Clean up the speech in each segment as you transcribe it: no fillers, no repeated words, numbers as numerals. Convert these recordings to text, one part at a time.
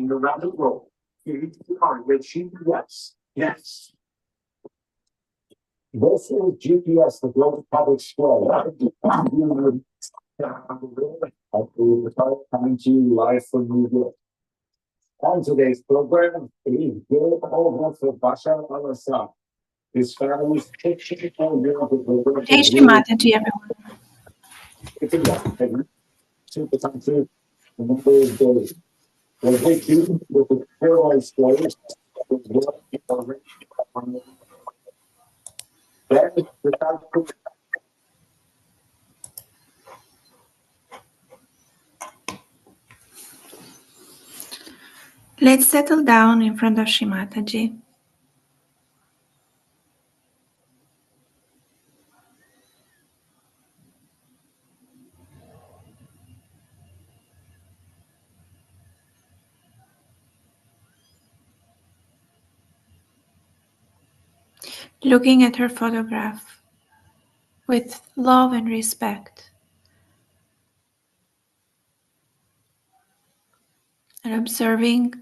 traveling around the world. You are with GPS. Yes. This is GPS, the Global Public School. I believe the coming to you live from New York. On today's program, please give over for Bashar al-Assad. His family's picture for the Jai Shri Mataji, everyone. it's a lot. Super country, the number of days. We'll take you with the paralyzed stories. Then, without Let's settle down in front of Shri Mataji. Looking at her photograph with love and respect, and observing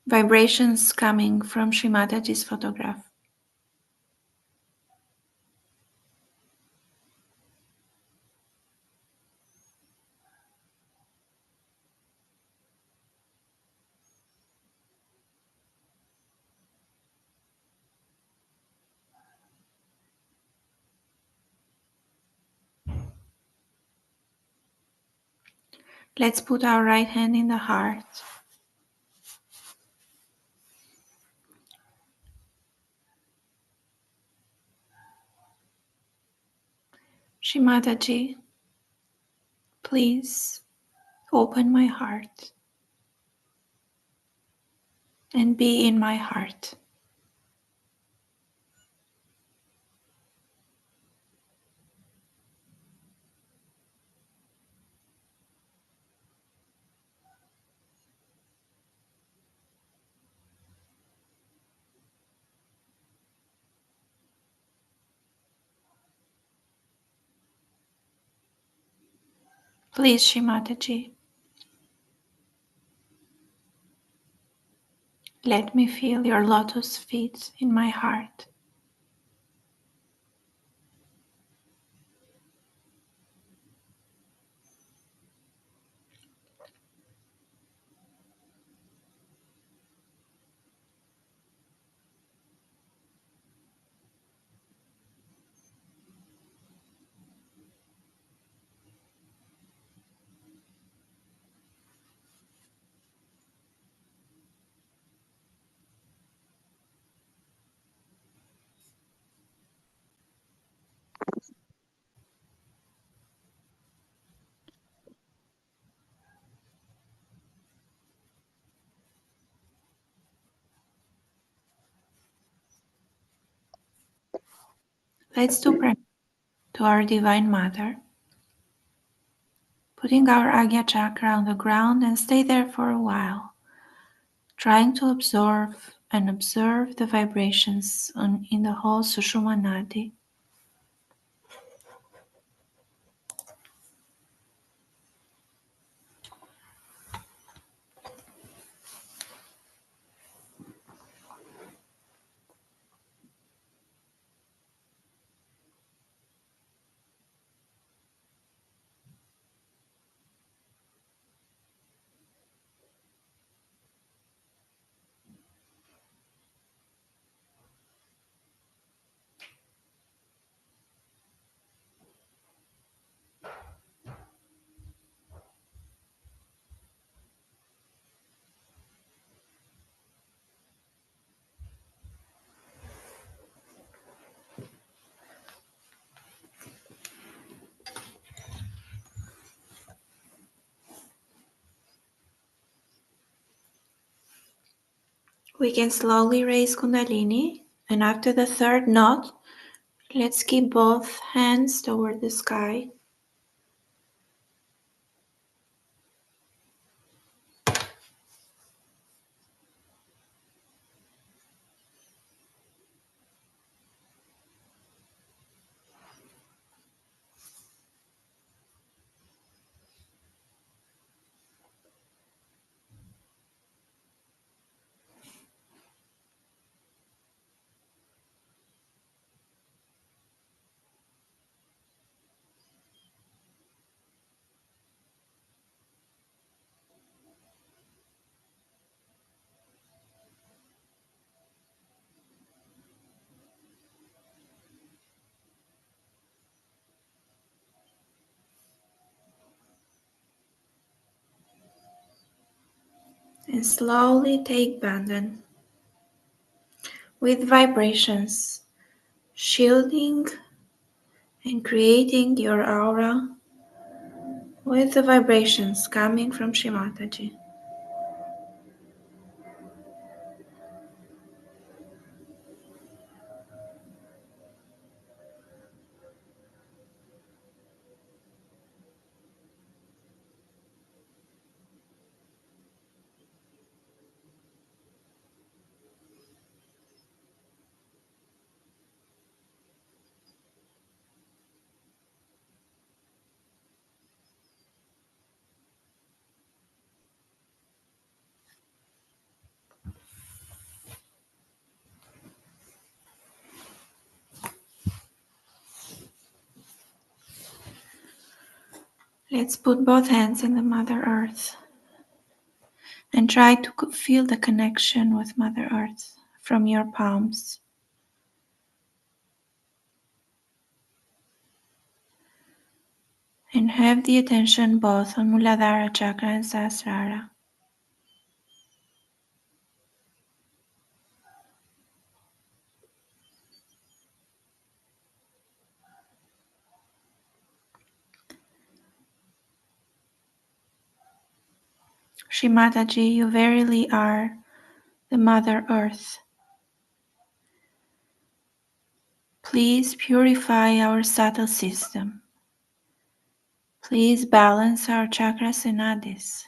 vibrations coming from Shri Mataji's photograph. Let's put our right hand in the heart. Shri Mataji, please open my heart and be in my heart. Please, Shri Mataji, let me feel your lotus feet in my heart. Let's do prayer to our Divine Mother, putting our Agya chakra on the ground and stay there for a while, trying to absorb and observe the vibrations in the whole Sushumna Nadi. We can slowly raise Kundalini, and after the third knot, let's keep both hands toward the sky. and slowly take bandhan with vibrations, shielding and creating your aura with the vibrations coming from Shrimataji. Let's put both hands in the Mother Earth and try to feel the connection with Mother Earth from your palms. And have the attention both on Muladhara Chakra and Sahasrara. Shri Mataji, you verily are the Mother Earth. Please purify our subtle system. Please balance our chakras and nadis.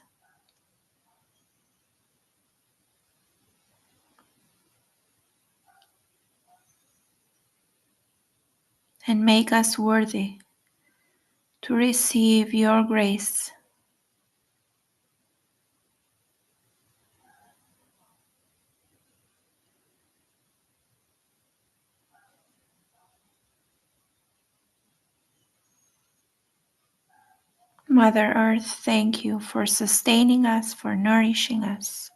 And make us worthy to receive your grace. Mother Earth, thank you for sustaining us, for nourishing us.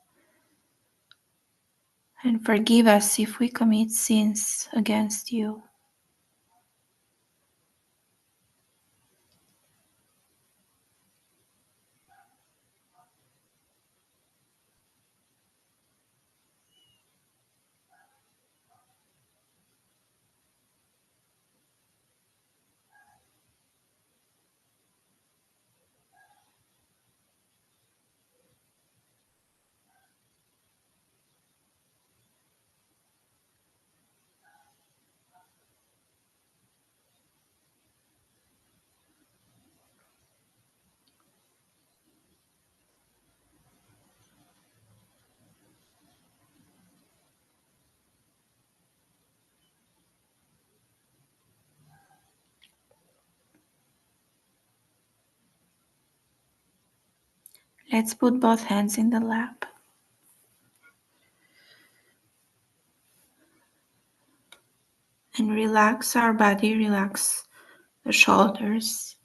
And forgive us if we commit sins against you. Let's put both hands in the lap and relax our body, relax the shoulders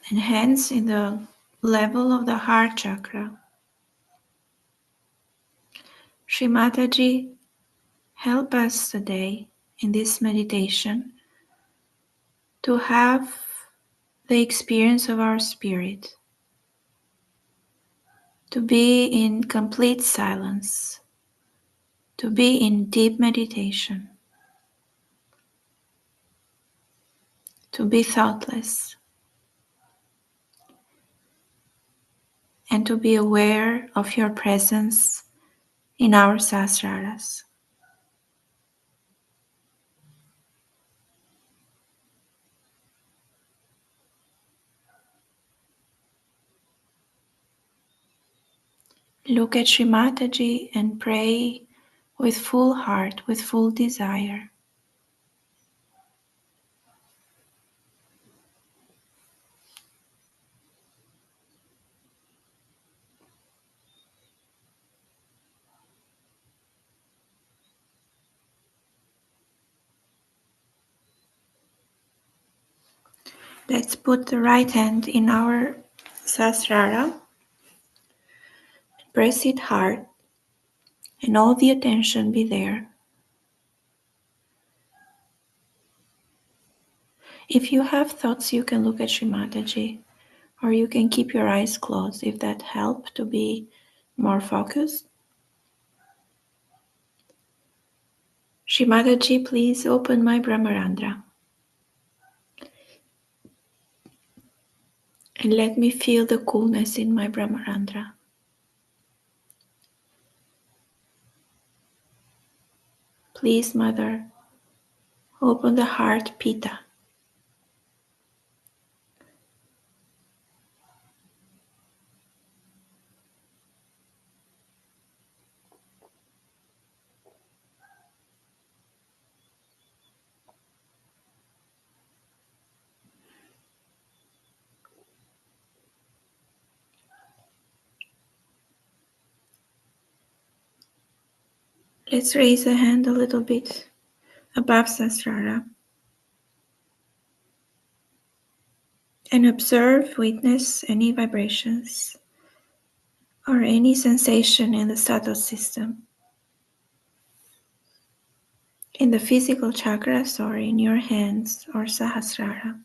and hands in the level of the heart chakra. Shri Mataji, help us today in this meditation to have the experience of our spirit, to be in complete silence, to be in deep meditation, to be thoughtless, and to be aware of your presence in our sahasraras. Look at Shri Mataji and pray with full heart, with full desire. Let's put the right hand in our sahasrara, press it hard, and all the attention be there. If you have thoughts, you can look at Shrimataji, or you can keep your eyes closed if that helps to be more focused. Shrimataji, please open my Brahmarandra and let me feel the coolness in my Brahmarandra. Please, Mother, open the heart pita. Let's raise the hand a little bit above Sasrara and observe, witness any vibrations or any sensation in the subtle system, in the physical chakras or in your hands or Sahasrara.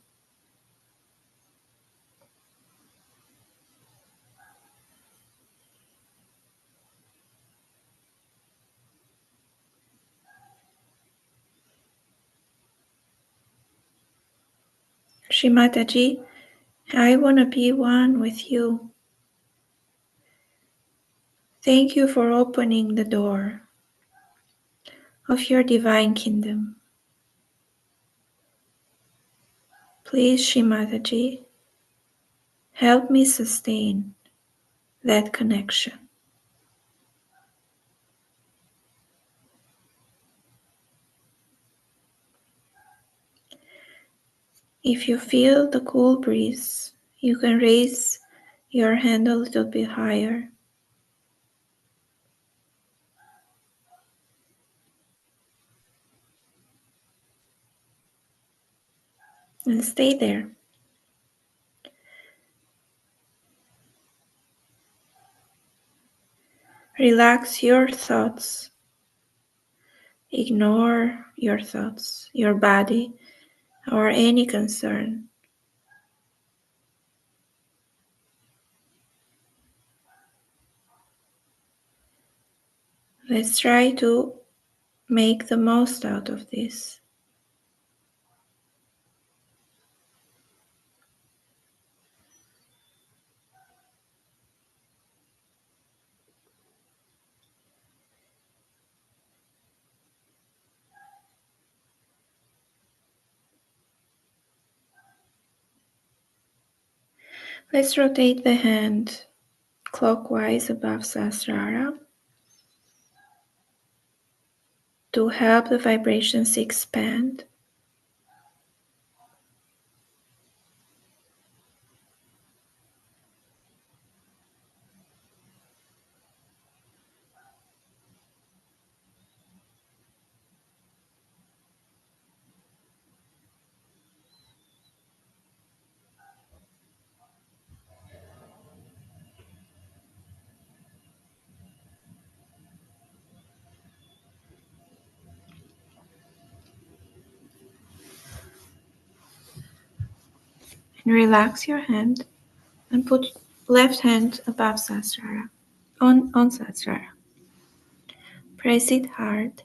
Shrimataji, I want to be one with you. Thank you for opening the door of your divine kingdom. Please, Shrimataji, help me sustain that connection. If you feel the cool breeze, you can raise your hand a little bit higher and stay there. Relax your thoughts. Ignore your thoughts, your body, or any concern. Let's try to make the most out of this. Let's rotate the hand clockwise above Sahasrara to help the vibrations expand. And relax your hand and put left hand above Sahasrara, on Sahasrara. Press it hard.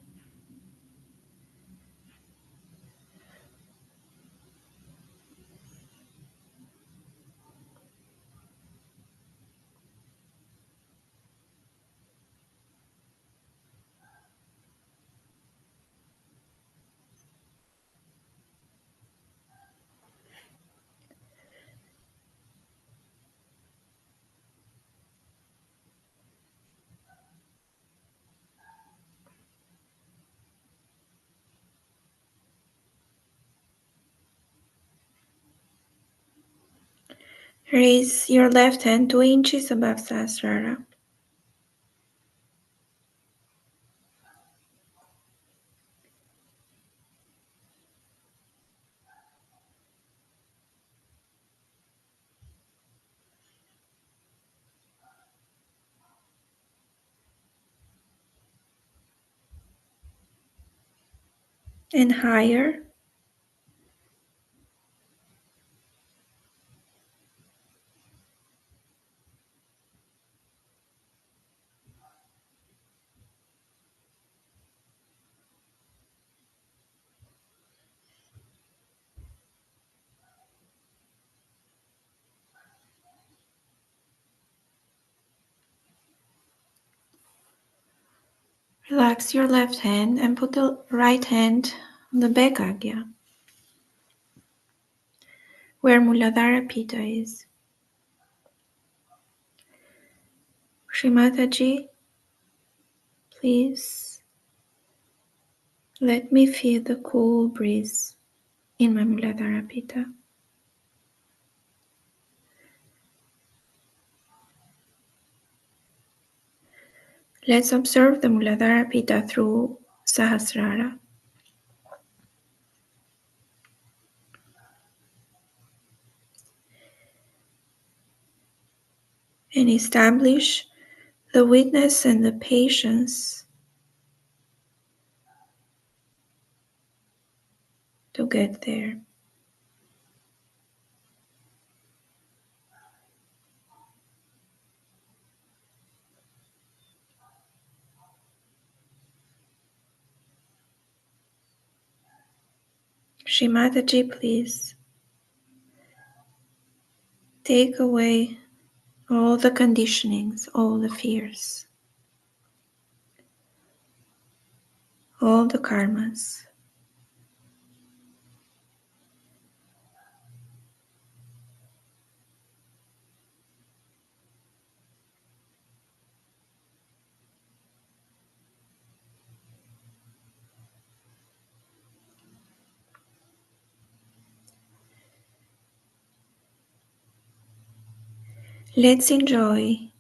Raise your left hand 2 inches above Sahasrara. And higher. Relax your left hand and put the right hand on the back agya, where Muladhara Pitta is. Srimataji, please let me feel the cool breeze in my Muladhara Pitta. Let's observe the Muladhara Pitta through Sahasrara and establish the witness and the patience to get there. Srimataji, please take away all the conditionings, all the fears, all the karmas. Let's enjoy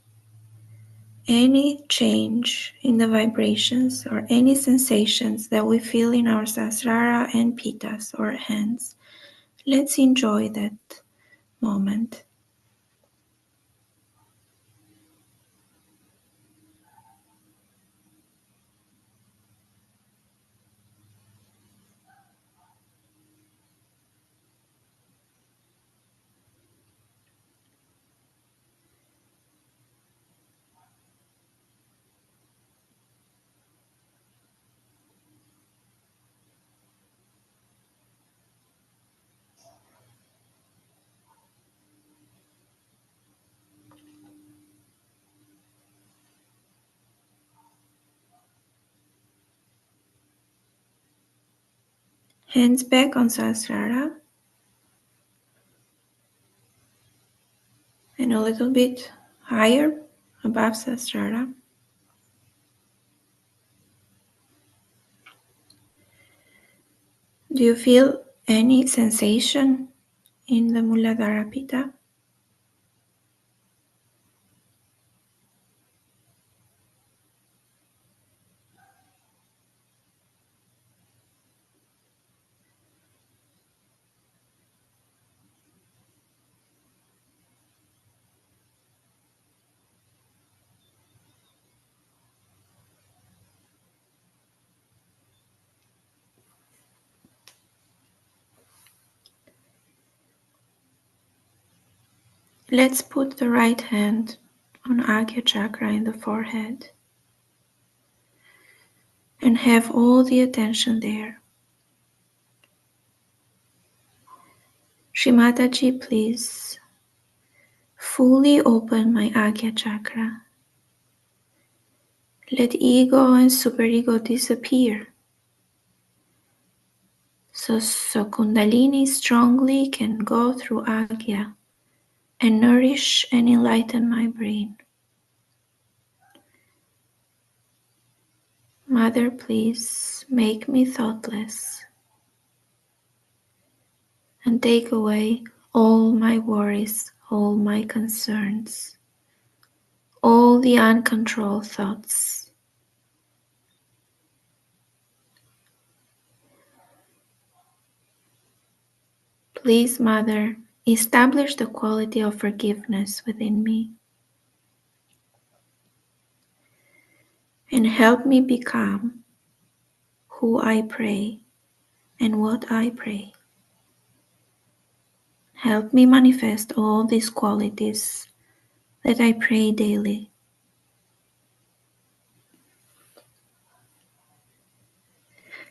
any change in the vibrations or any sensations that we feel in our sasrara and pittas or hands. Let's enjoy that moment. Hands back on sasrara and a little bit higher above sasrara. Do you feel any sensation in the Muladhara Pitta? Let's put the right hand on Agya Chakra in the forehead and have all the attention there. Srimataji, please fully open my Agya Chakra. Let ego and superego disappear so Kundalini strongly can go through Agya and nourish and enlighten my brain. Mother, please make me thoughtless and take away all my worries, all my concerns, all the uncontrolled thoughts. Please, Mother, establish the quality of forgiveness within me and help me become who I pray and what I pray. Help me manifest all these qualities that I pray daily.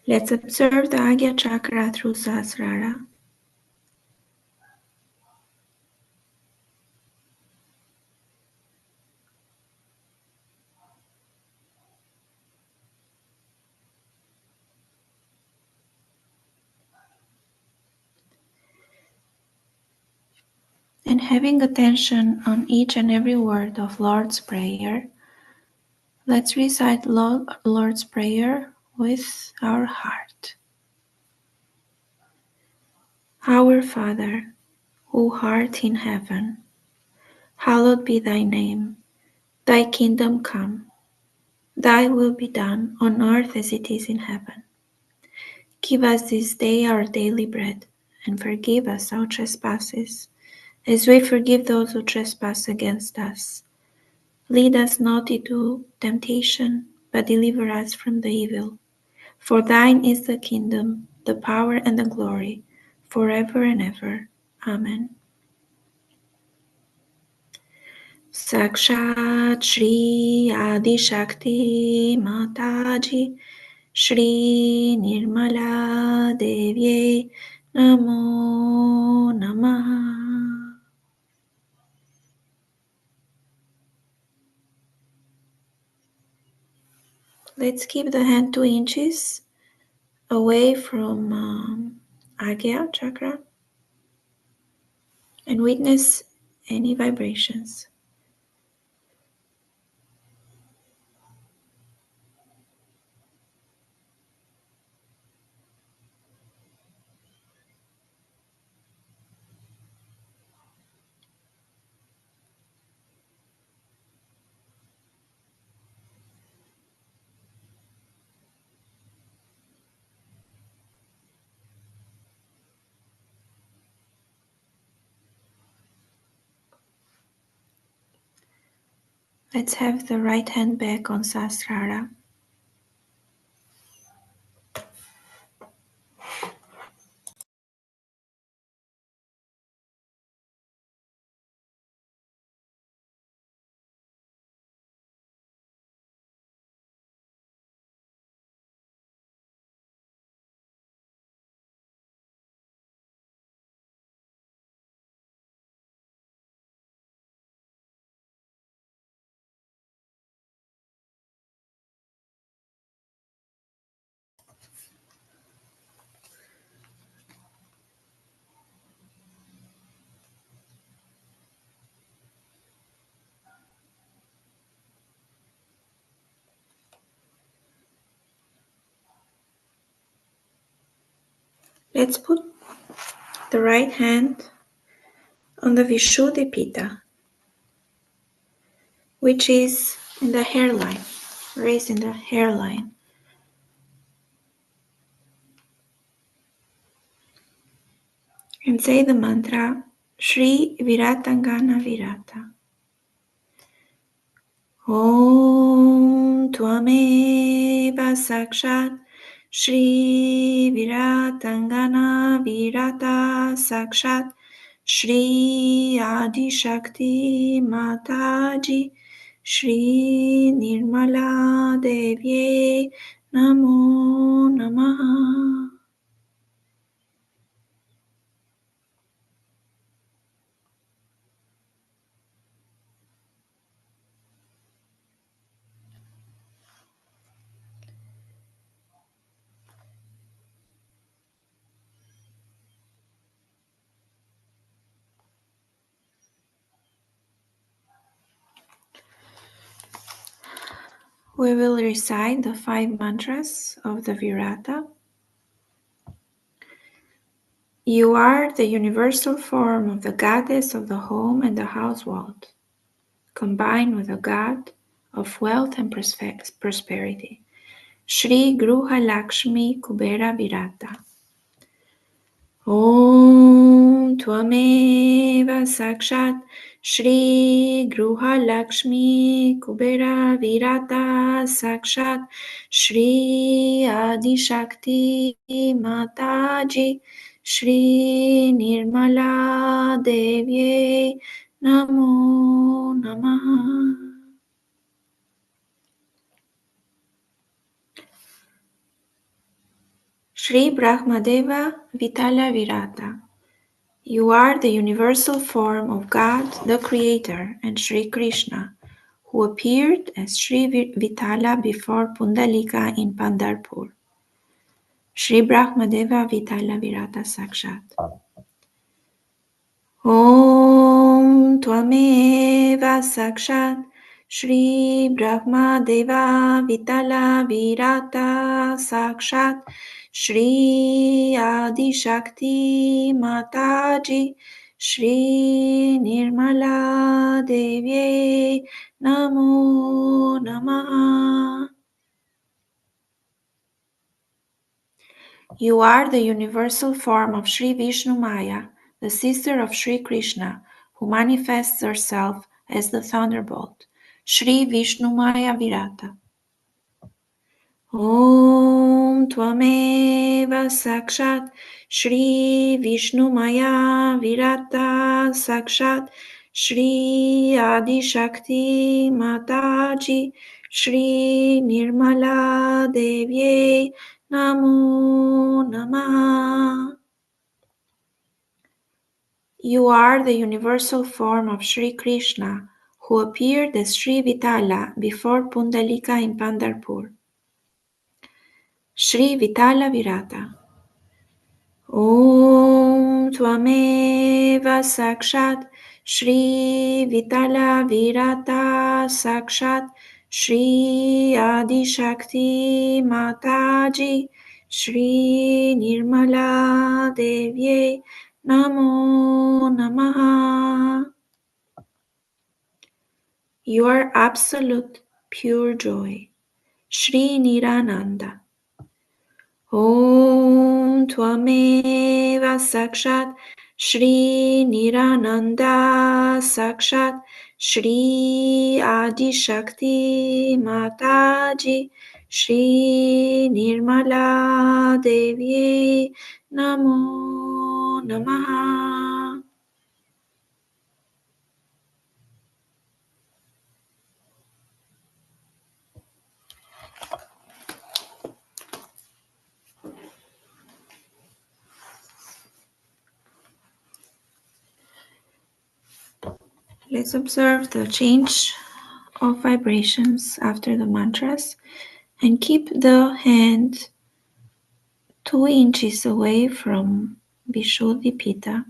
Let's observe the Agya Chakra through Sahasrara. And having attention on each and every word of Lord's Prayer, let's recite Lord's Prayer with our heart. Our Father, who art in heaven, hallowed be thy name. Thy kingdom come, thy will be done on earth as it is in heaven. Give us this day our daily bread, and forgive us our trespasses, as we forgive those who trespass against us. Lead us not into temptation, but deliver us from the evil. For thine is the kingdom, the power, and the glory, forever and ever. Amen. Sakshat Shri Adi Shakti Mataji Shri Nirmala Devye Namo Namaha. Let's keep the hand 2 inches away from Agya chakra and witness any vibrations. Let's have the right hand back on Sahasrara. Let's put the right hand on the Vishuddhi Pitta, which is in the hairline, raised in the hairline. And say the mantra Shri Viratangana Virata. Om Tvameva Sakshat Shri Viratangana Virata Sakshat Shri Adi Shakti Mataji Shri Nirmala Devye Namo Namaha. We will recite the 5 mantras of the Virata. You are the universal form of the goddess of the home and the household, combined with the god of wealth and prosperity. Shri Gruha Lakshmi Kubera Virata. Om Tvameva Sakshat Shri Gruha Lakshmi Kubera Virata Sakshat Shri Adi Shakti Mataji Shri Nirmala Devye Namo Namaha. Shri Brahmadeva Vitala Virata. You are the universal form of God, the Creator, and Sri Krishna, who appeared as Sri Vitala before Pundalika in Pandharpur. Shri Brahmadeva Vitala Virata Sakshat. Om Tvameva Sakshat Shri Brahma Deva Vitala Virata Sakshat Shri Adi Shakti Mataji Shri Nirmala Devi Namo Namaha. You are the universal form of Sri Vishnu Maya, the sister of Sri Krishna, who manifests herself as the thunderbolt. Sri Vishnu Maya Virata. Om Tvameva Sakshat Shri Vishnu Maya Virata Sakshat Shri Adi Shakti Mataji Shri Nirmala Devi Namo Namaha. You are the universal form of Sri Krishna, who appeared as Sri Vitala before Pundalika in Pandharpur. Shri Vitala Virata. Om Tvameva Sakshat Shri Vitala Virata Sakshat Shri Adi Shakti Mataji Shri Nirmala Devi Namo Namaha. You are absolute pure joy. Shri Nirananda. Om Tvameva Sakshat Shri Nirananda Sakshat Shri Adi Shakti Mataji Shri Nirmala Devi Namo Namaha. Let's observe the change of vibrations after the mantras and keep the hand 2 inches away from Vishuddhi Pitta,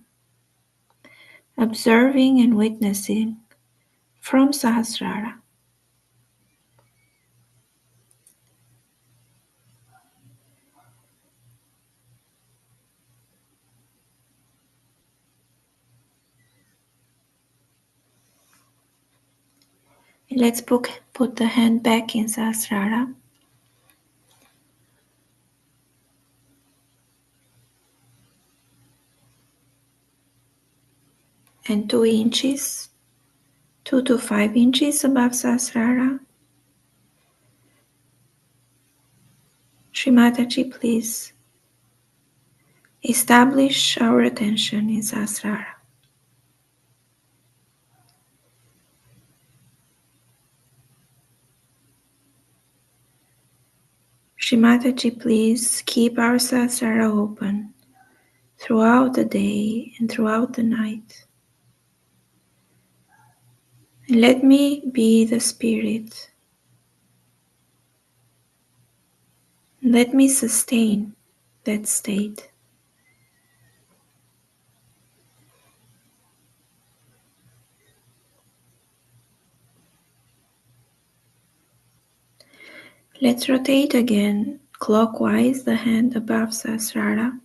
observing and witnessing from Sahasrara. Let's put the hand back in Sahasrara and 2 inches, 2 to 5 inches above Sahasrara. Srimataji, please establish our attention in Sahasrara. Srimataji, please keep our Sahasrara open throughout the day and throughout the night. And let me be the spirit. Let me sustain that state. Let's rotate again clockwise the hand above Sahasrara.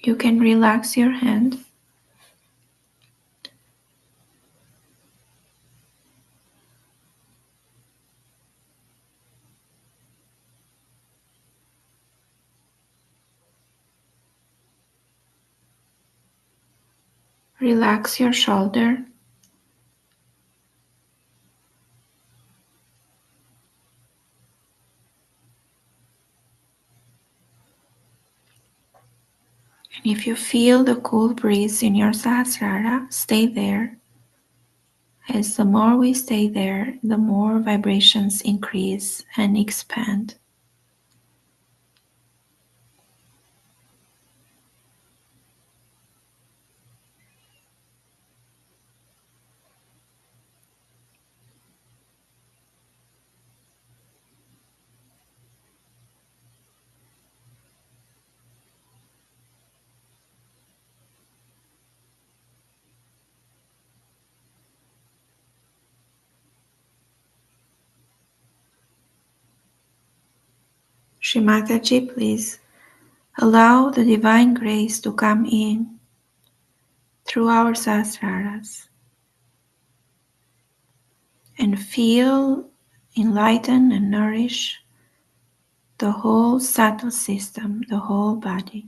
You can relax your hand. Relax your shoulder. And if you feel the cool breeze in your Sahasrara, stay there As the more we stay there, the more vibrations increase and expand. Shri Mataji, please allow the divine grace to come in through our sahasraras and feel, enlighten, and nourish the whole subtle system, the whole body.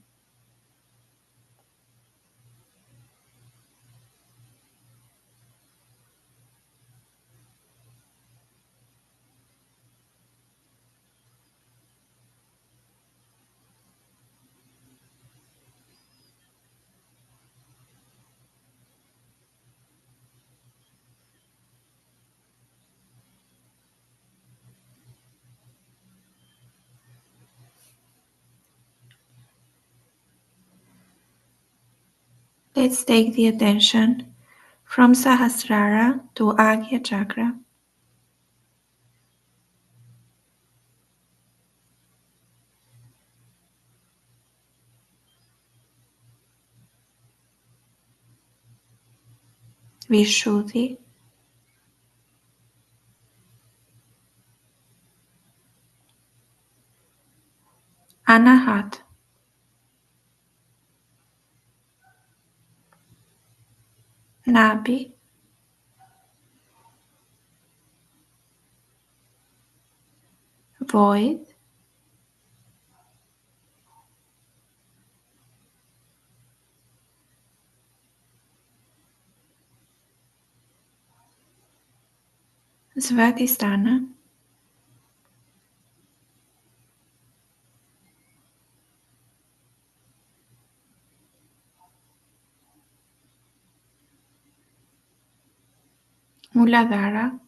Let's take the attention from Sahasrara to Agya Chakra. Vishuddhi, Anahat, Nabi, Void, Svadhisthana, Muladhara,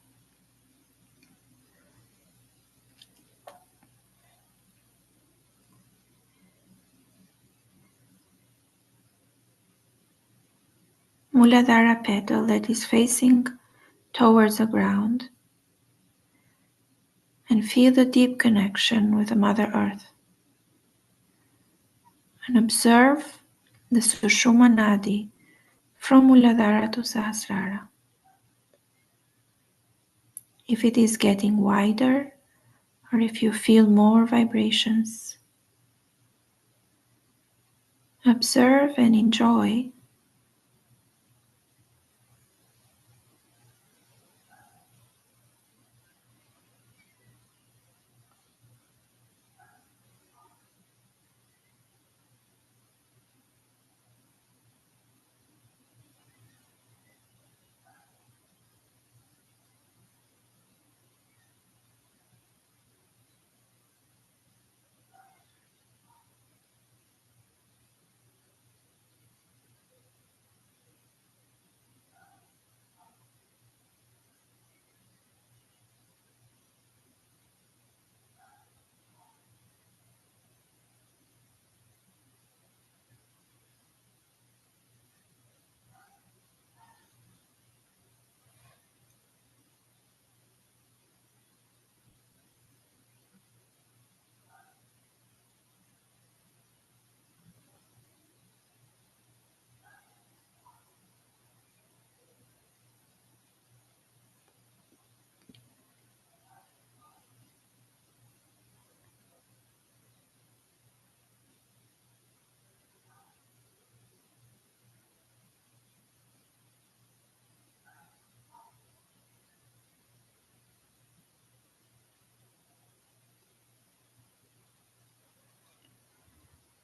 Muladhara petal that is facing towards the ground, and feel the deep connection with the Mother Earth. And observe the Sushumna Nadi from Muladhara to Sahasrara. If it is getting wider, or if you feel more vibrations, observe and enjoy.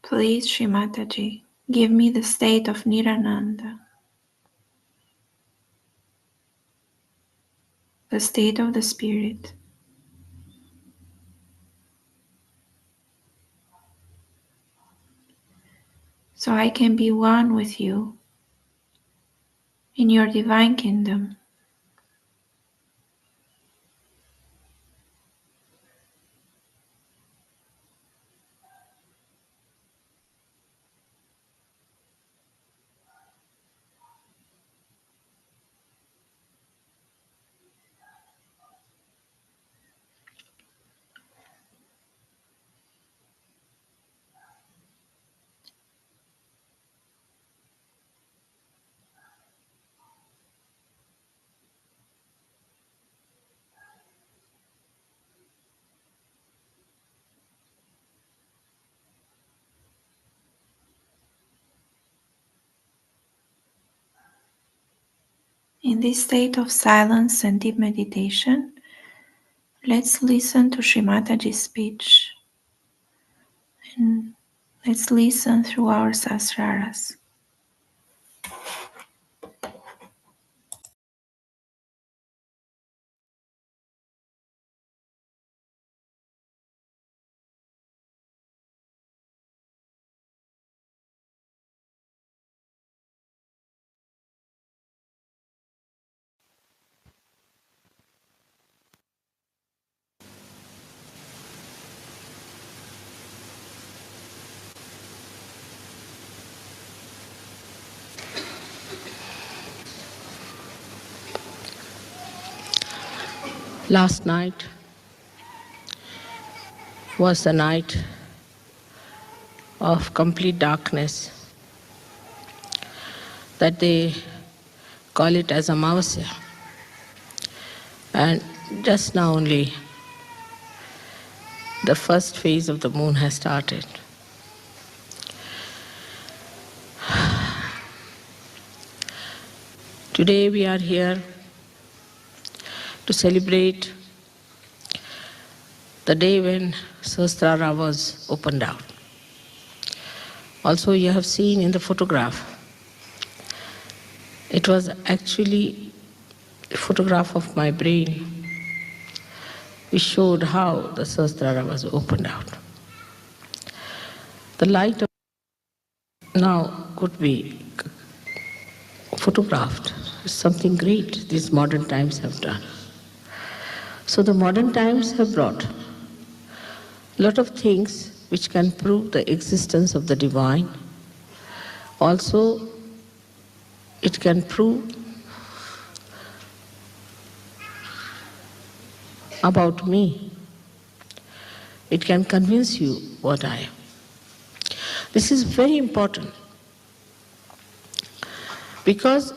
Please, Shri Mataji, give me the state of Nirananda, the state of the spirit, so I can be one with you in your divine kingdom In this state of silence and deep meditation, let's listen to Sri Mataji's speech and let's listen through our sahasraras. Last night was the night of complete darkness, that they call it as Amavasya. And just now only the first phase of the moon has started. Today we are here to celebrate the day when Sahasrara was opened out. Also, you have seen in the photograph, it was actually a photograph of my brain which showed how the Sahasrara was opened out. The light of now could be photographed. It's something great these modern times have done. So the modern times have brought a lot of things which can prove the existence of the divine. Also, it can prove about me. It can convince you what I am. This is very important because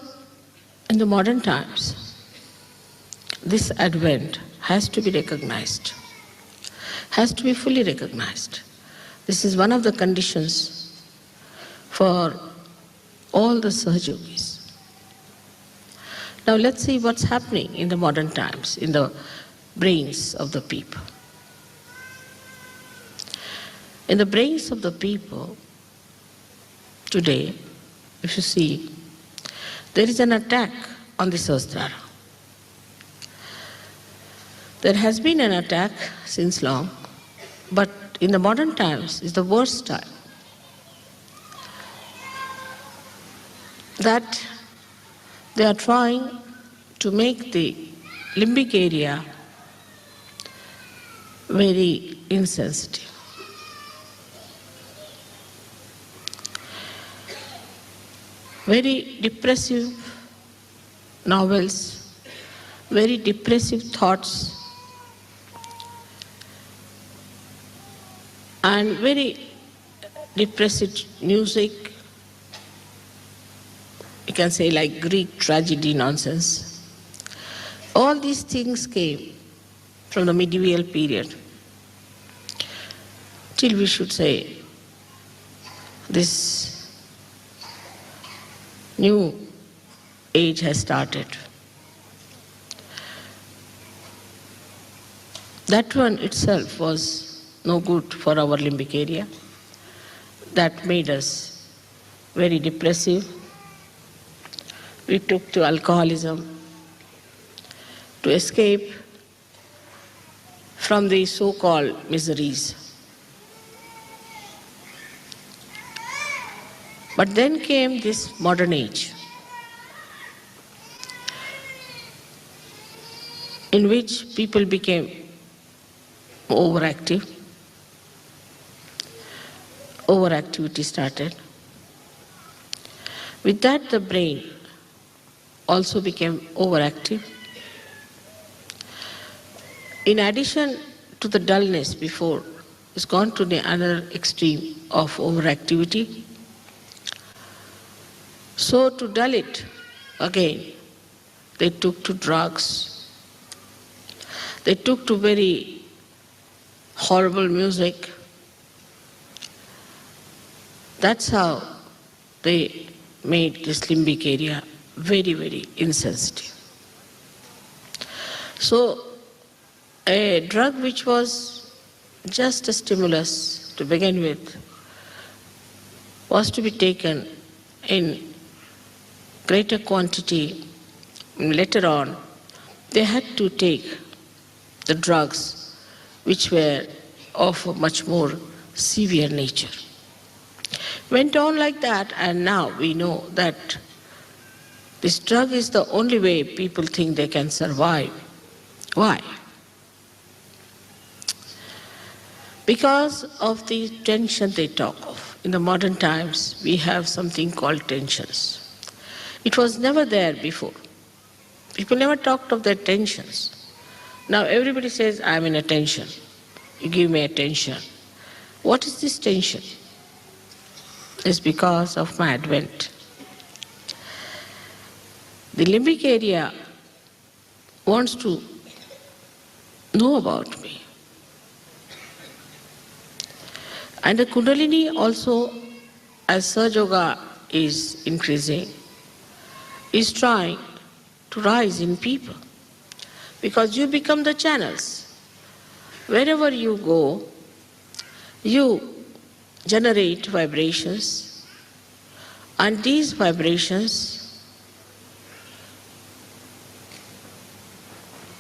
in the modern times, this advent has to be recognized, has to be fully recognized. This is one of the conditions for all the Sahajogis. Now let's see what's happening in the modern times, in the brains of the people. In the brains of the people today, if you see, there is an attack on the Sahasrara. There has been an attack since long, but in the modern times is the worst time. That they are trying to make the limbic area very insensitive. Very depressive novels, very depressive thoughts, and very depressive music, you can say like Greek tragedy nonsense. All these things came from the medieval period till we should say this new age has started. That one itself was no good for our limbic area. That made us very depressive. We took to alcoholism to escape from the so-called miseries. But then came this modern age, in which people became overactive. Overactivity started. With that, the brain also became overactive. In addition to the dullness before, it's gone to the other extreme of overactivity. So to dull it again, they took to drugs. They took to very horrible music. That's how they made this limbic area very, very insensitive. So a drug which was just a stimulus to begin with was to be taken in greater quantity. Later on, they had to take the drugs which were of a much more severe nature. Went on like that, and now we know that this drug is the only way people think they can survive. Why? Because of the tension they talk of. In the modern times, we have something called tensions. It was never there before. People never talked of their tensions. Now everybody says, I'm in a tension. You give me attention. What is this tension? It's because of my advent. The limbic area wants to know about me. And the Kundalini also, as Sahaja Yoga is increasing, is trying to rise in people. Because you become the channels. Wherever you go, you generate vibrations, and these vibrations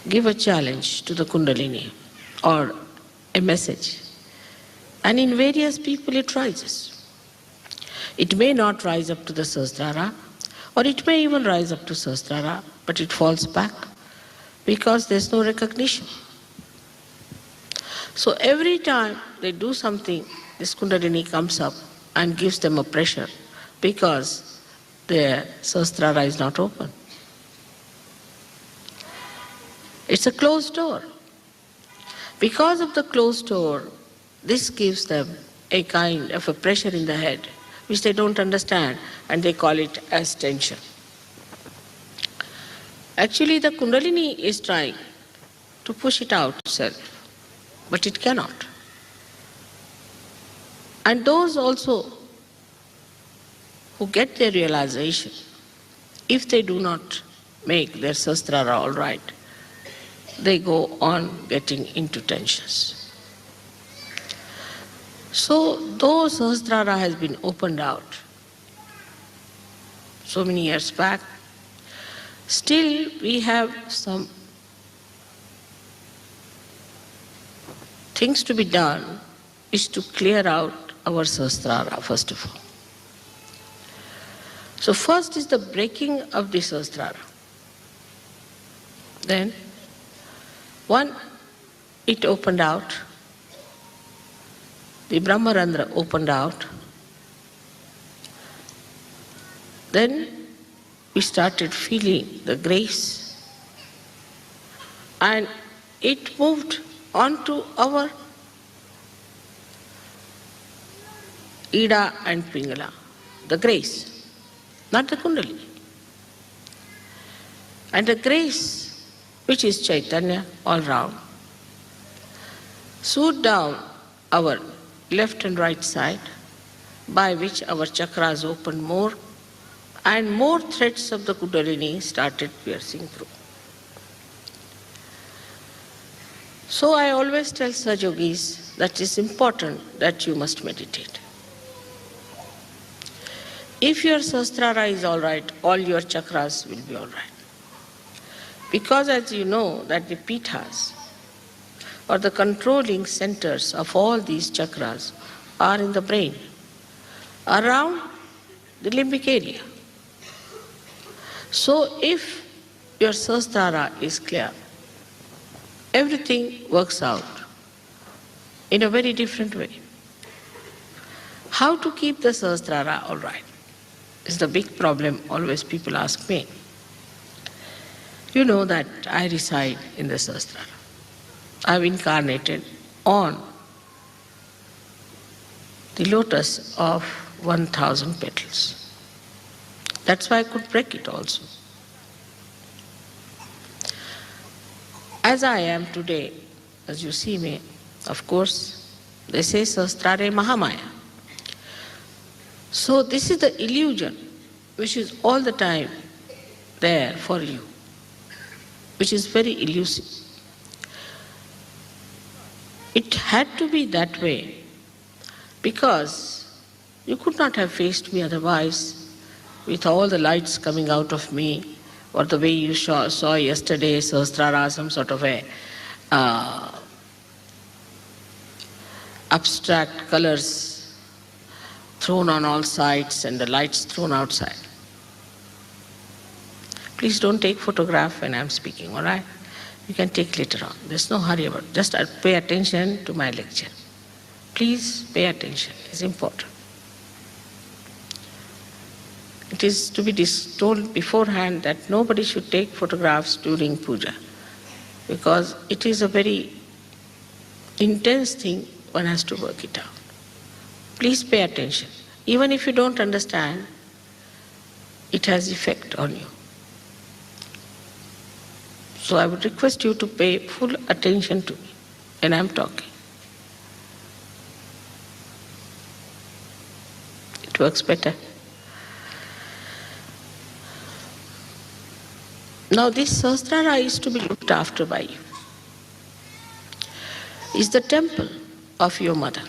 give a challenge to the Kundalini or a message. And in various people it rises. It may not rise up to the Sahasrara, or it may even rise up to Sahasrara, but it falls back because there's no recognition. So every time they do something, this Kundalini comes up and gives them a pressure because their Sahasrara is not open. It's a closed door. Because of the closed door, this gives them a kind of a pressure in the head, which they don't understand, and they call it as tension. Actually, the Kundalini is trying to push it out itself, but it cannot. And those also who get their realization, if they do not make their Sahasrara all right, they go on getting into tensions. So, though Sahasrara has been opened out so many years back, still we have some things to be done, is to clear out our Sahasrara first of all. So first is the breaking of the Sahasrara. Then, one, it opened out, the Brahmarandra opened out. Then we started feeling the grace, and it moved onto our Ida and Pingala, the grace, not the Kundalini. And the grace, which is Chaitanya all round, soothed down our left and right side, by which our chakras opened more, and more threads of the Kundalini started piercing through. So I always tell Sahaja Yogis that it's important that you must meditate. If your Sahasrara is all right, all your chakras will be all right. Because as you know that the pithas, or the controlling centers of all these chakras, are in the brain, around the limbic area. So if your Sahasrara is clear, everything works out in a very different way. How to keep the Sahasrara all right is the big problem always people ask me. You know that I reside in the Sahasrara. I've incarnated on the lotus of 1,000 petals. That's why I could break it also. As I am today, as you see me, of course, they say Sahasrare Mahamaya. So this is the illusion which is all the time there for you, which is very elusive. It had to be that way because you could not have faced me otherwise, with all the lights coming out of me, or the way you saw yesterday, Sahasrara, some sort of a abstract colors thrown on all sides and the lights thrown outside. Please don't take photograph when I'm speaking, all right? You can take later on. There's no hurry about it. Just pay attention to my lecture. Please pay attention. It's important. It is to be told beforehand that nobody should take photographs during puja, because it is a very intense thing. One has to work it out. Please pay attention. Even if you don't understand, it has effect on you. So I would request you to pay full attention to me when I'm talking. It works better. Now this Sahasrara is to be looked after by you. It's the temple of your mother.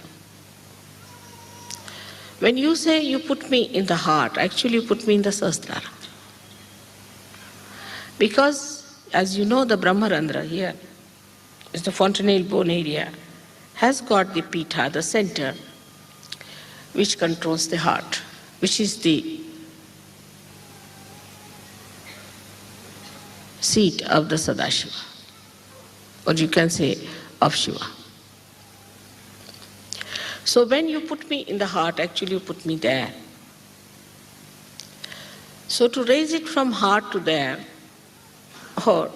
When you say you put me in the heart, actually you put me in the Sahasrara. Because, as you know, the Brahmarandra here is the fontanelle bone area, has got the Pitha, the center, which controls the heart, which is the seat of the Sadashiva, or you can say of Shiva. So when you put me in the heart, actually you put me there. So to raise it from heart to there, or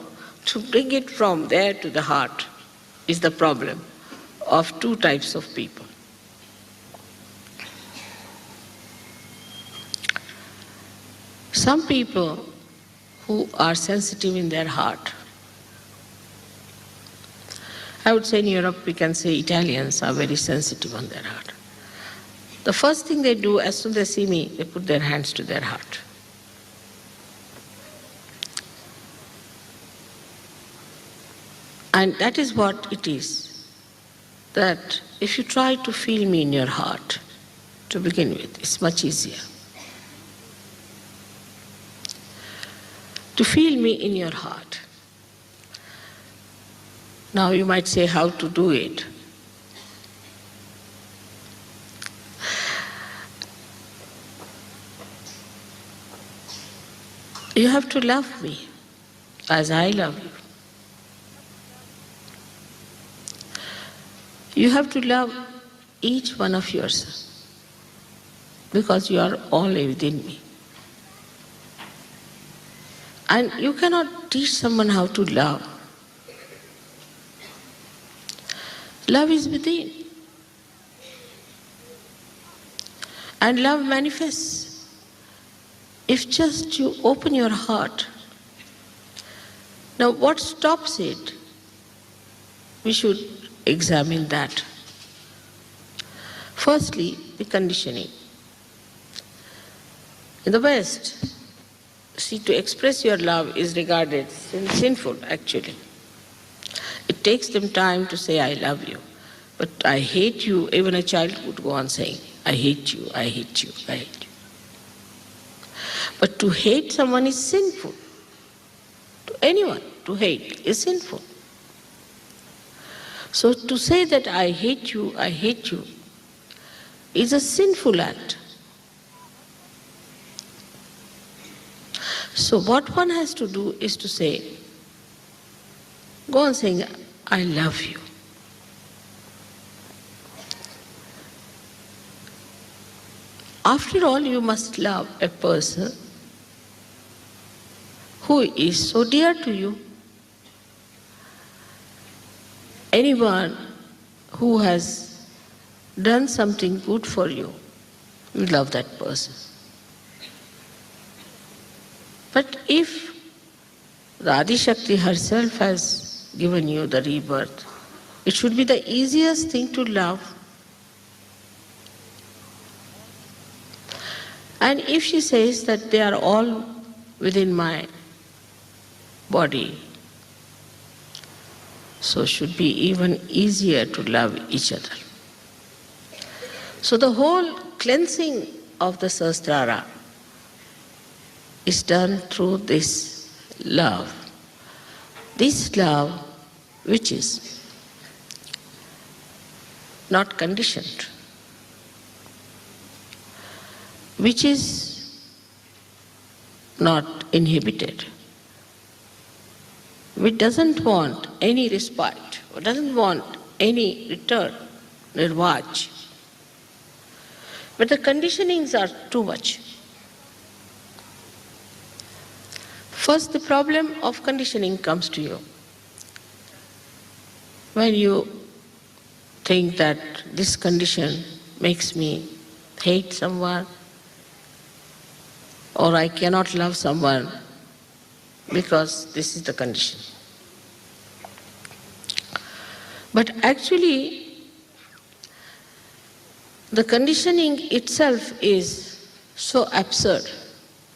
to bring it from there to the heart, is the problem of two types of people. Some people who are sensitive in their heart, I would say in Europe we can say Italians are very sensitive on their heart. The first thing they do as soon as they see me, they put their hands to their heart. And that is what it is, that if you try to feel me in your heart, to begin with, it's much easier. To feel me in your heart. Now you might say how to do it. You have to love me as I love you. You have to love each one of yourself, because you are all within me. And you cannot teach someone how to love. Love is within. And love manifests if just you open your heart. Now what stops it? We should examine that. Firstly, the conditioning. In the West, see, to express your love is regarded sinful, actually. It takes them time to say, I love you. But I hate you, even a child would go on saying, I hate you, I hate you, I hate you. But to hate someone is sinful. To anyone, to hate is sinful. So to say that I hate you is a sinful act. So what one has to do is to say, go on saying, I love you. After all, you must love a person who is so dear to you. Anyone who has done something good for you, you love that person. But if the Adi Shakti herself has given you the rebirth, it should be the easiest thing to love. And if she says that they are all within my body, so should be even easier to love each other. So the whole cleansing of the Sahasrara is done through this love. This love which is not conditioned, which is not inhibited, which doesn't want any respite, or doesn't want any return, nirvaj. But the conditionings are too much. First, the problem of conditioning comes to you when you think that this condition makes me hate someone, or I cannot love someone because this is the condition. But actually, the conditioning itself is so absurd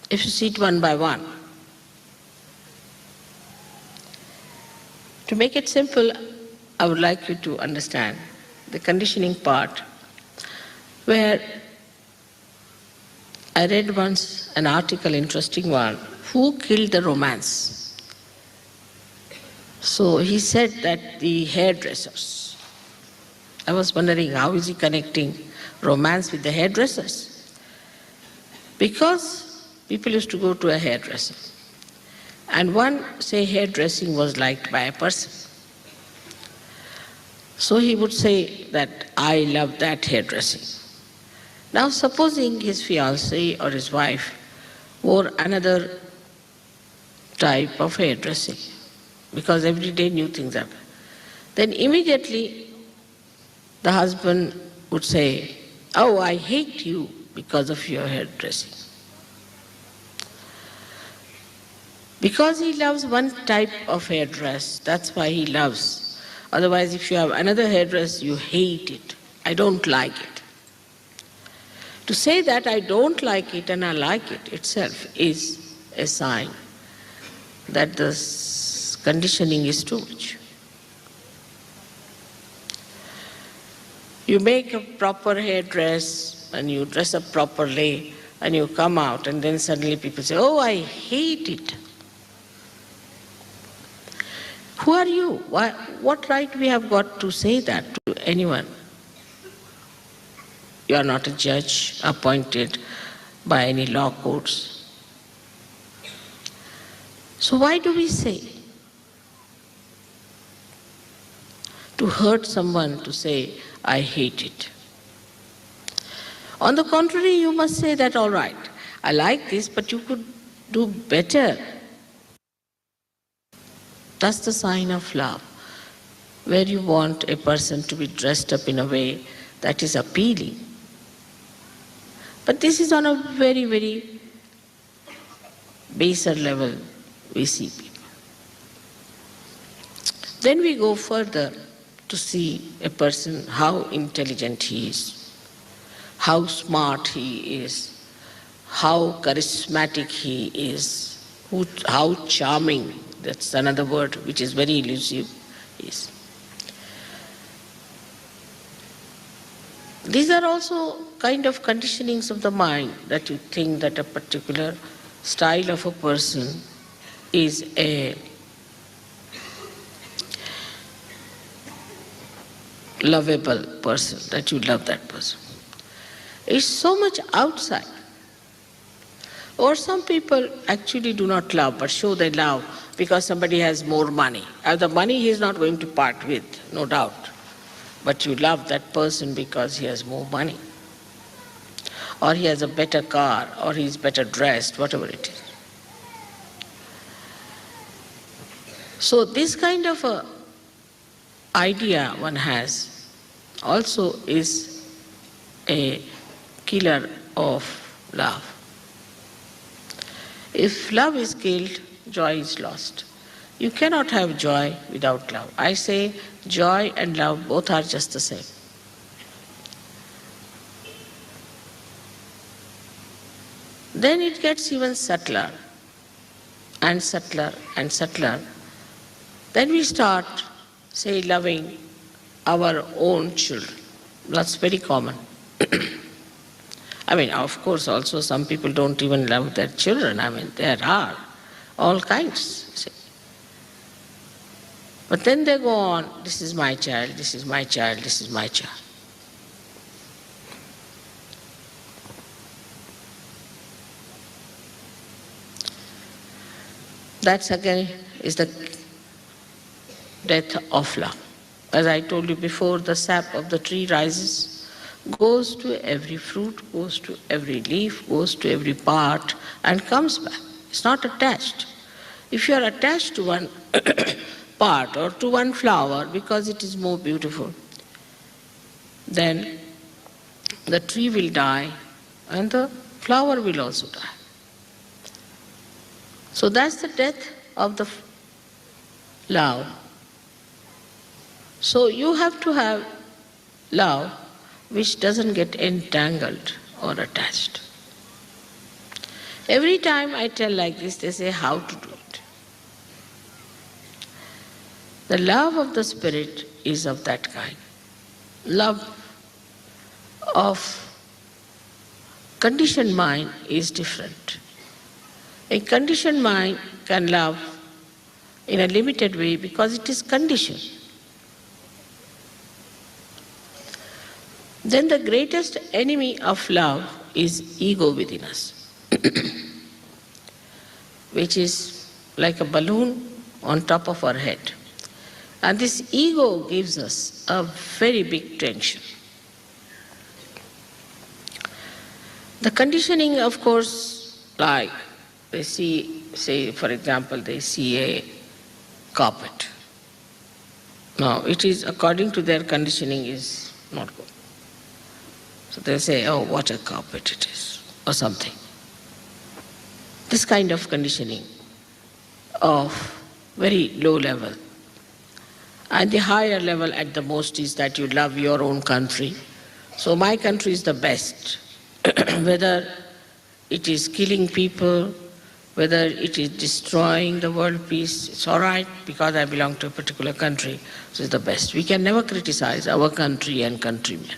if you see it one by one. To make it simple, I would like you to understand the conditioning part, where I read once an article, interesting one, who killed the romance? So he said that the hairdressers. I was wondering, how is he connecting romance with the hairdressers? Because people used to go to a hairdresser, and one, say, hairdressing was liked by a person. So he would say that, I love that hairdressing. Now supposing his fiancée or his wife wore another type of hairdressing, because every day new things happen, then immediately the husband would say, oh, I hate you because of your hairdressing. Because he loves one type of hairdress, that's why he loves. Otherwise, if you have another hairdress, you hate it. I don't like it. To say that I don't like it and I like it itself is a sign that the conditioning is too much. You make a proper hairdress and you dress up properly and you come out, and then suddenly people say, oh, I hate it. Who are you? What right we have got to say that to anyone? You are not a judge appointed by any law courts. So why do we say? To hurt someone, to say, I hate it. On the contrary, you must say that, all right, I like this, but you could do better. That's the sign of love, where you want a person to be dressed up in a way that is appealing. But this is on a very, very baser level we see people. Then we go further to see a person, how intelligent he is, how smart he is, how charismatic he is, how charming, that's another word which is very elusive, is. These are also kind of conditionings of the mind, that you think that a particular style of a person is a lovable person, that you love that person. It's so much outside. Or some people actually do not love, but show they love because somebody has more money. And the money he is not going to part with, no doubt. But you love that person because he has more money. Or he has a better car, or he is better dressed, whatever it is. So this kind of a idea one has also is a killer of love. If love is killed, joy is lost. You cannot have joy without love. I say joy and love both are just the same. Then it gets even subtler. and subtler, then we start, say, loving our own children. That's very common. I mean, of course, also some people don't even love their children. I mean, there are all kinds. See. But then they go on, this is my child, this is my child, this is my child. That again is the death of love. As I told you before, the sap of the tree rises, goes to every fruit, goes to every leaf, goes to every part, and comes back. It's not attached. If you are attached to one part or to one flower because it is more beautiful, then the tree will die and the flower will also die. So that's the death of the love. So you have to have love which doesn't get entangled or attached. Every time I tell like this, they say how to do it. The love of the spirit is of that kind. Love of conditioned mind is different. A conditioned mind can love in a limited way because it is conditioned. Then the greatest enemy of love is ego within us, which is like a balloon on top of our head. And this ego gives us a very big tension. The conditioning, of course, like they see, say for example, they see a carpet. Now it is according to their conditioning is not good. So they say, oh, what a carpet it is, or something. This kind of conditioning of very low level. And the higher level at the most is that you love your own country. So my country is the best. Whether it is killing people, whether it is destroying the world peace, it's all right because I belong to a particular country, so it's the best. We can never criticize our country and countrymen.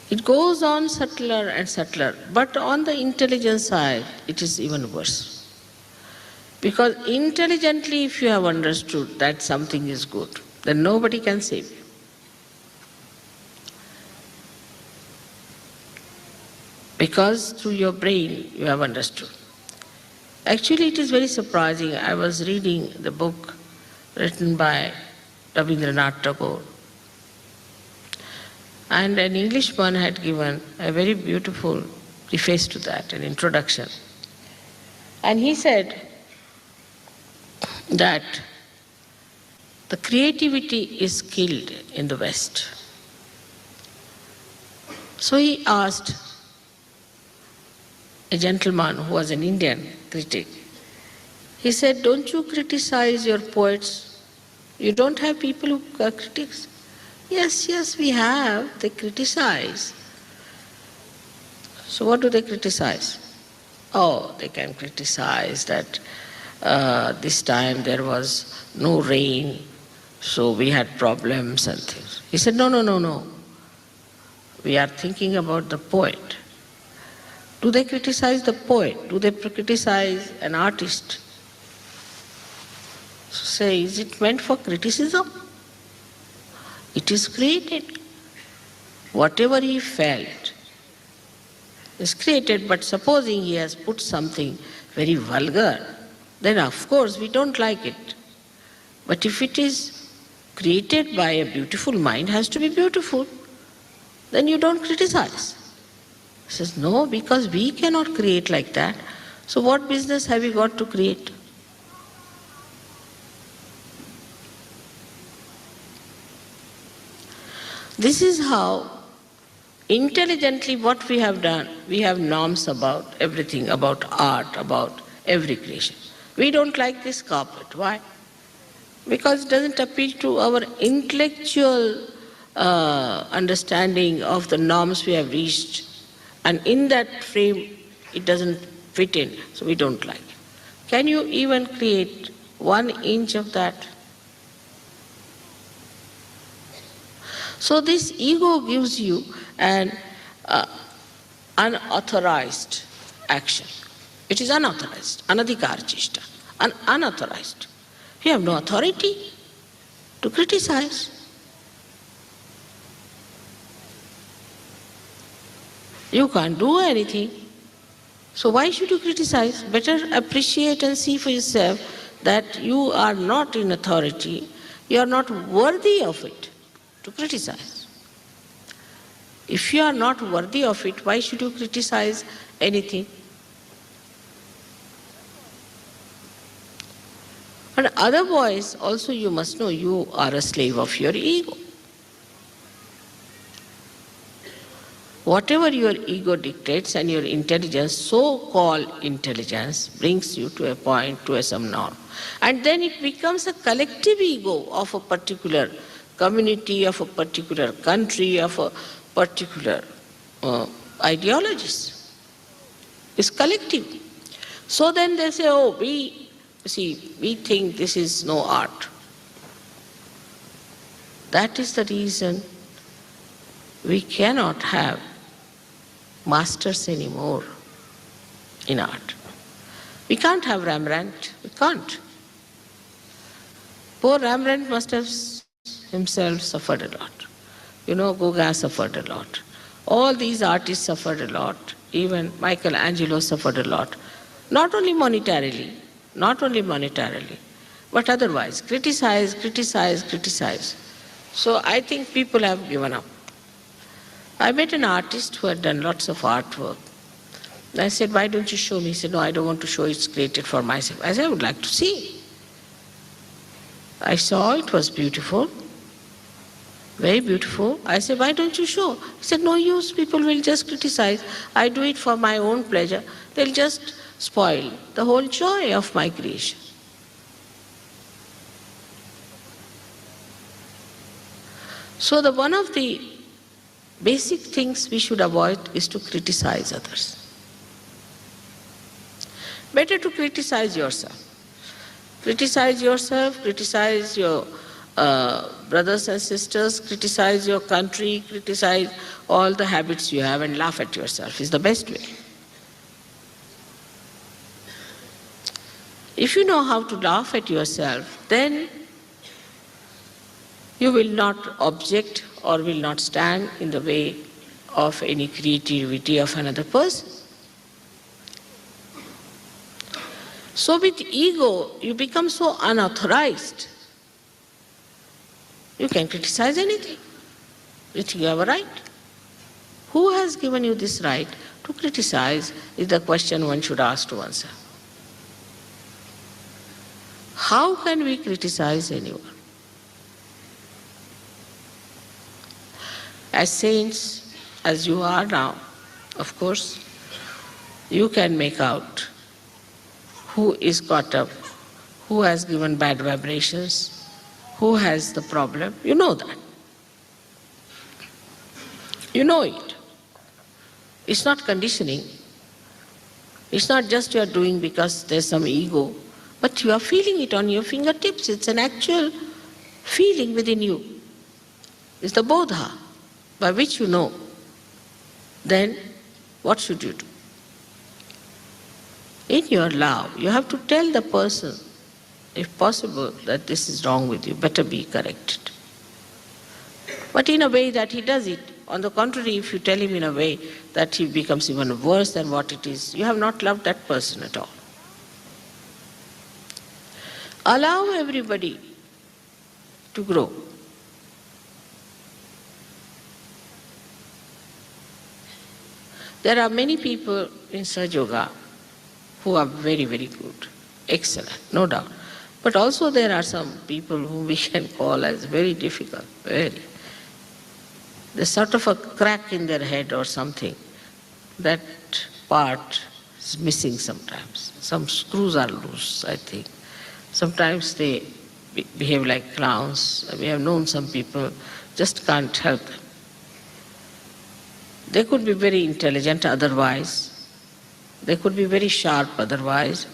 It goes on subtler and subtler, but on the intelligence side, it is even worse. Because intelligently, if you have understood that something is good, then nobody can save you. Because through your brain, you have understood. Actually, it is very surprising. I was reading the book written by Rabindranath Tagore, and an Englishman had given a very beautiful preface to that, an introduction. And he said that the creativity is killed in the West. So he asked a gentleman who was an Indian critic, he said, don't you criticize your poets? You don't have people who are critics? Yes, we have. They criticize. So what do they criticize? Oh, they can criticize that this time there was no rain, so we had problems and things. He said, no. We are thinking about the poet. Do they criticize the poet? Do they criticize an artist? So say, is it meant for criticism? It is created. Whatever he felt is created, but supposing he has put something very vulgar, then of course we don't like it. But if it is created by a beautiful mind, has to be beautiful, then you don't criticize. He says, no, because we cannot create like that. So what business have we got to create? This is how intelligently what we have done. We have norms about everything, about art, about every creation. We don't like this carpet. Why? Because it doesn't appeal to our intellectual understanding of the norms we have reached. And in that frame, it doesn't fit in, so we don't like it. Can you even create 1 inch of that? So this ego gives you an unauthorized action. It is unauthorized, anadhikar chishta, unauthorized. You have no authority to criticize. You can't do anything. So why should you criticize? Better appreciate and see for yourself that you are not in authority, you are not worthy of it to criticize. If you are not worthy of it, why should you criticize anything? And otherwise, also you must know you are a slave of your ego. Whatever your ego dictates and your intelligence, so-called intelligence, brings you to a point, to some norm. And then it becomes a collective ego of a particular community, of a particular country, of a particular ideologies. It's collective. So then they say, oh, we think this is no art. That is the reason we cannot have masters anymore in art. We can't have Rembrandt, we can't. Poor Rembrandt must have himself suffered a lot. Gauguin suffered a lot. All these artists suffered a lot. Even Michelangelo suffered a lot. Not only monetarily, but otherwise. Criticize. So I think people have given up. I met an artist who had done lots of artwork. I said, why don't you show me? He said, no, I don't want to show, it's created for myself. I said, I would like to see. I saw it was beautiful, very beautiful. I said, why don't you show? He said, no use, people will just criticize. I do it for my own pleasure. They'll just spoil the whole joy of my creation. So one of the basic things we should avoid is to criticize others. Better to criticize yourself. Criticize yourself, criticize your brothers and sisters, criticize your country, criticize all the habits you have and laugh at yourself is the best way. If you know how to laugh at yourself, then you will not object or will not stand in the way of any creativity of another person. So with ego, you become so unauthorized. You can criticize anything. You think you have a right. Who has given you this right to criticize is the question one should ask to oneself. How can we criticize anyone? As saints, as you are now, of course, you can make out who is caught up, who has given bad vibrations, who has the problem. You know that. You know it. It's not conditioning. It's not just you are doing because there's some ego, but you are feeling it on your fingertips. It's an actual feeling within you. It's the bodha by which you know. Then what should you do? In your love, you have to tell the person, if possible, that this is wrong with you, better be corrected. But in a way that he does it. On the contrary, if you tell him in a way that he becomes even worse than what it is, you have not loved that person at all. Allow everybody to grow. There are many people in Sahaja Yoga who are very, very good, excellent, no doubt. But also there are some people whom we can call as very difficult, very. There's sort of a crack in their head or something. That part is missing sometimes. Some screws are loose, I think. Sometimes they behave like clowns. We have known some people, just can't help them. They could be very intelligent otherwise, They could be very sharp otherwise.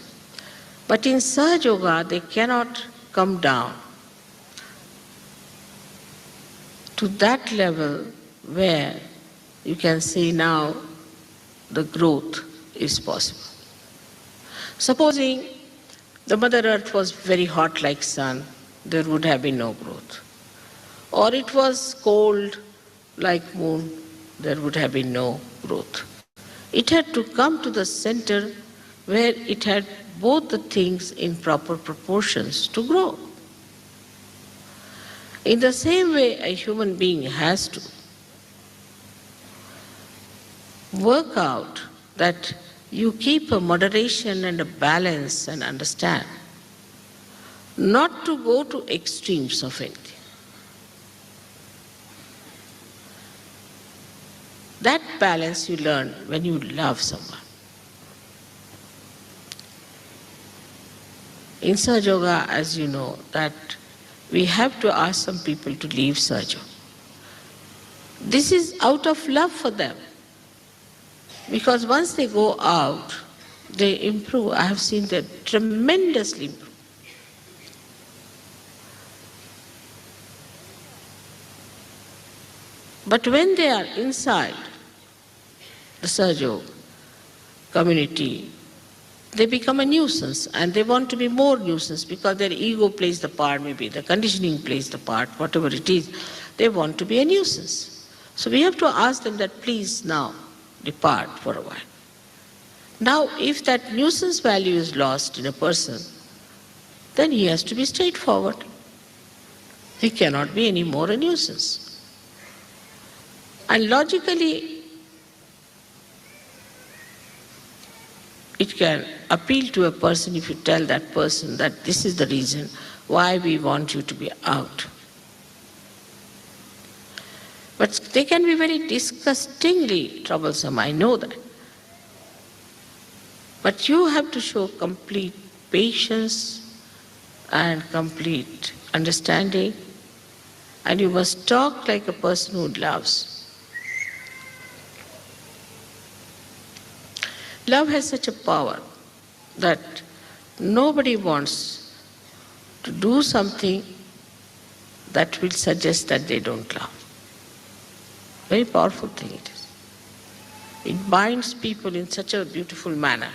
But in Sahaja Yoga, they cannot come down to that level where you can say now the growth is possible. Supposing the Mother Earth was very hot like sun, there would have been no growth. Or it was cold like moon, there would have been no growth. It had to come to the center where it had both the things in proper proportions to grow. In the same way, a human being has to work out that you keep a moderation and a balance and understand not to go to extremes of anything. That balance you learn when you love someone. In Sahaja Yoga, as you know, that we have to ask some people to leave Sahaja. This is out of love for them. Because once they go out, they improve. I have seen them tremendously improve. But when they are inside the Sahaja Yoga community, they become a nuisance, and they want to be more nuisance because their ego plays the part, maybe the conditioning plays the part, whatever it is, they want to be a nuisance. So we have to ask them that please now depart for a while. Now if that nuisance value is lost in a person, then he has to be straightforward. He cannot be any more a nuisance. And logically, it can appeal to a person if you tell that person that this is the reason why we want you to be out. But they can be very disgustingly troublesome, I know that. But you have to show complete patience and complete understanding, and you must talk like a person who loves. Love has such a power that nobody wants to do something that will suggest that they don't love. Very powerful thing it is. It binds people in such a beautiful manner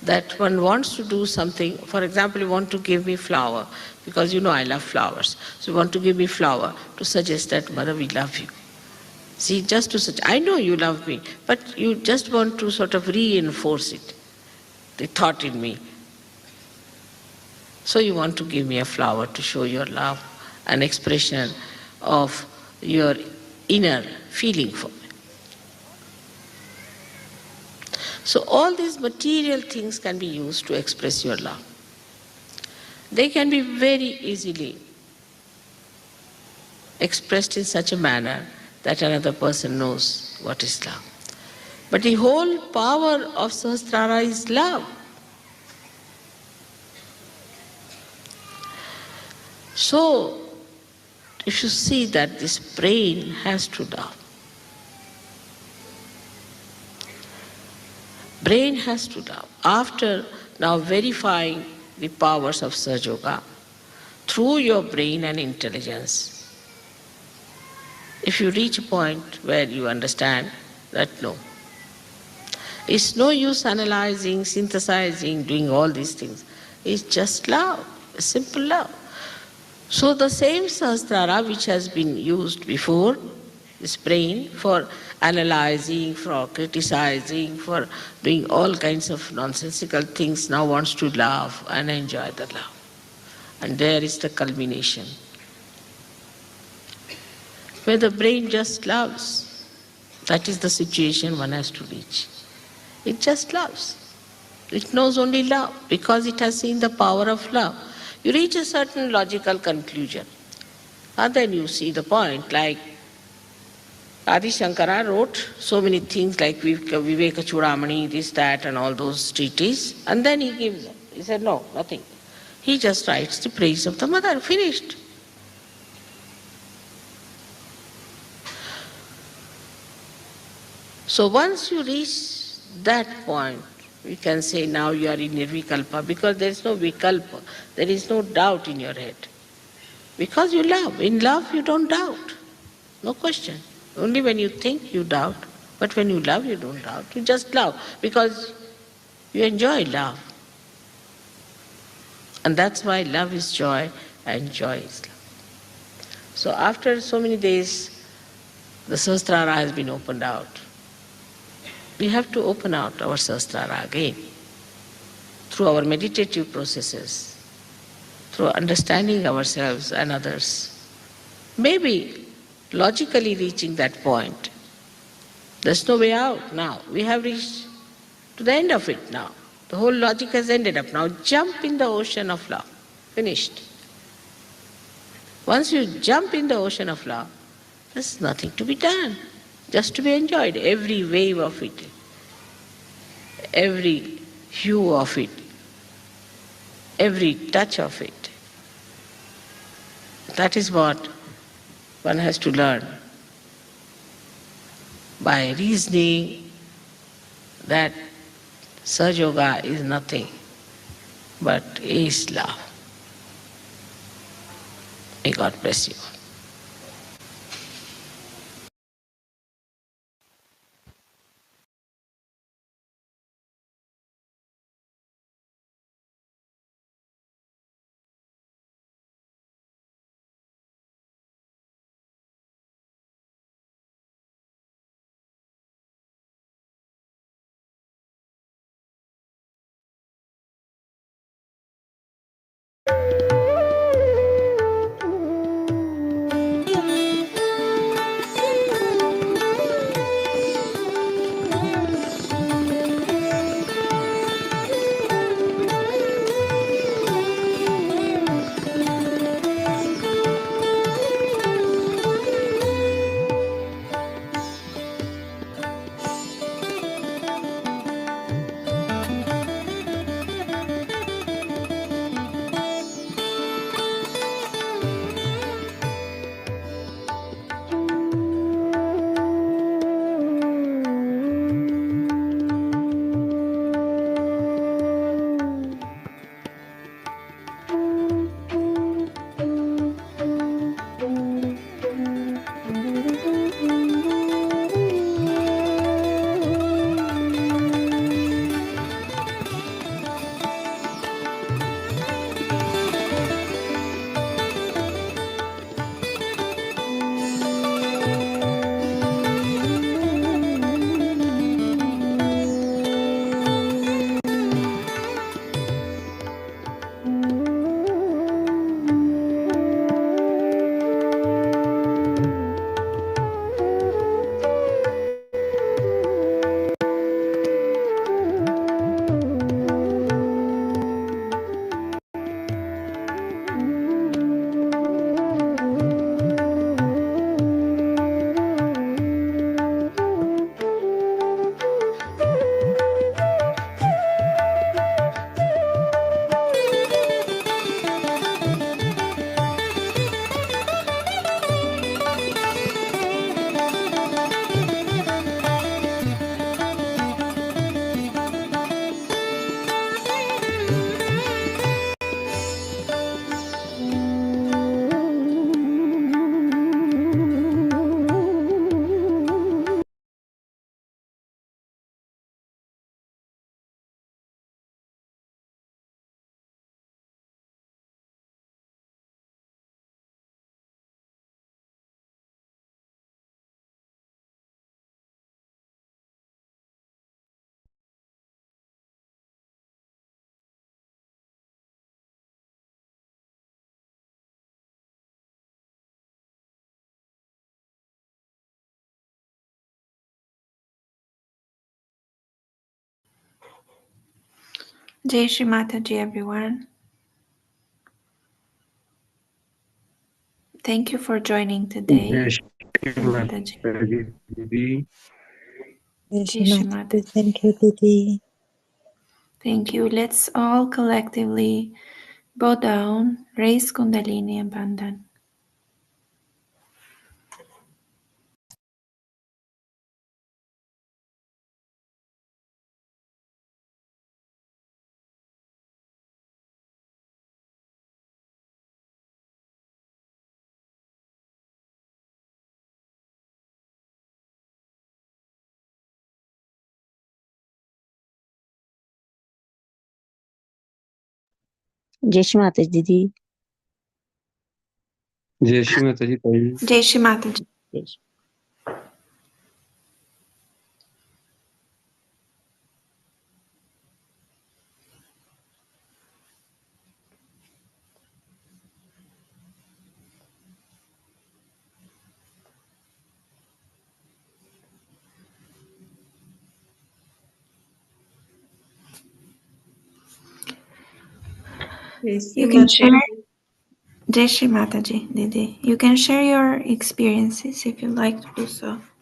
that one wants to do something. For example, you want to give me flower because you know I love flowers. So you want to give me flower to suggest that, Mother, we love you. See, just to such, I know you love me, but you just want to sort of reinforce it, the thought in me. So you want to give me a flower to show your love, an expression of your inner feeling for me. So all these material things can be used to express your love. They can be very easily expressed in such a manner that another person knows what is love. But the whole power of Sahasrara is love. So, you should see that this brain has to love. Brain has to love. After now verifying the powers of Sahaja Yoga through your brain and intelligence, if you reach a point where you understand that no, it's no use analyzing, synthesizing, doing all these things. It's just love, a simple love. So the same Sahasrara which has been used before, this brain, for analyzing, for criticizing, for doing all kinds of nonsensical things, now wants to love and enjoy the love. And there is the culmination, where the brain just loves. That is the situation one has to reach. It just loves. It knows only love because it has seen the power of love. You reach a certain logical conclusion, and then you see the point. Like Adi Shankara wrote so many things like Viveka Chudamani, this, that, and all those treatises, and then he gives up. He said, no, nothing. He just writes the praise of the mother, finished. So once you reach that point, we can say now you are in nirvikalpa, because there is no vikalpa, there is no doubt in your head. Because you love. In love, you don't doubt. No question. Only when you think, you doubt. But when you love, you don't doubt. You just love because you enjoy love. And that's why love is joy and joy is love. So after so many days, the Sahasrara has been opened out. We have to open out our Sahasrara again through our meditative processes, through understanding ourselves and others. Maybe logically reaching that point. There's no way out now. We have reached to the end of it now. The whole logic has ended up. Now jump in the ocean of love. Finished. Once you jump in the ocean of love, there's nothing to be done. Just to be enjoyed. Every wave of it, every hue of it, every touch of it. That is what one has to learn by reasoning that Sahaja Yoga is nothing but is love. May God bless you. Jai Shri Mataji, everyone. Thank you for joining today. Mataji. Jai Shri Mataji. Thank you, Didi. Thank you. Let's all collectively bow down, raise Kundalini and Bandhan. जय श्री माता जी दीदी। जय श्री माता जी ताई। जय श्री माता जी। जय Shri- You can share. Jai Shri Mataji, Didi. You can share your experiences if you'd like to do so.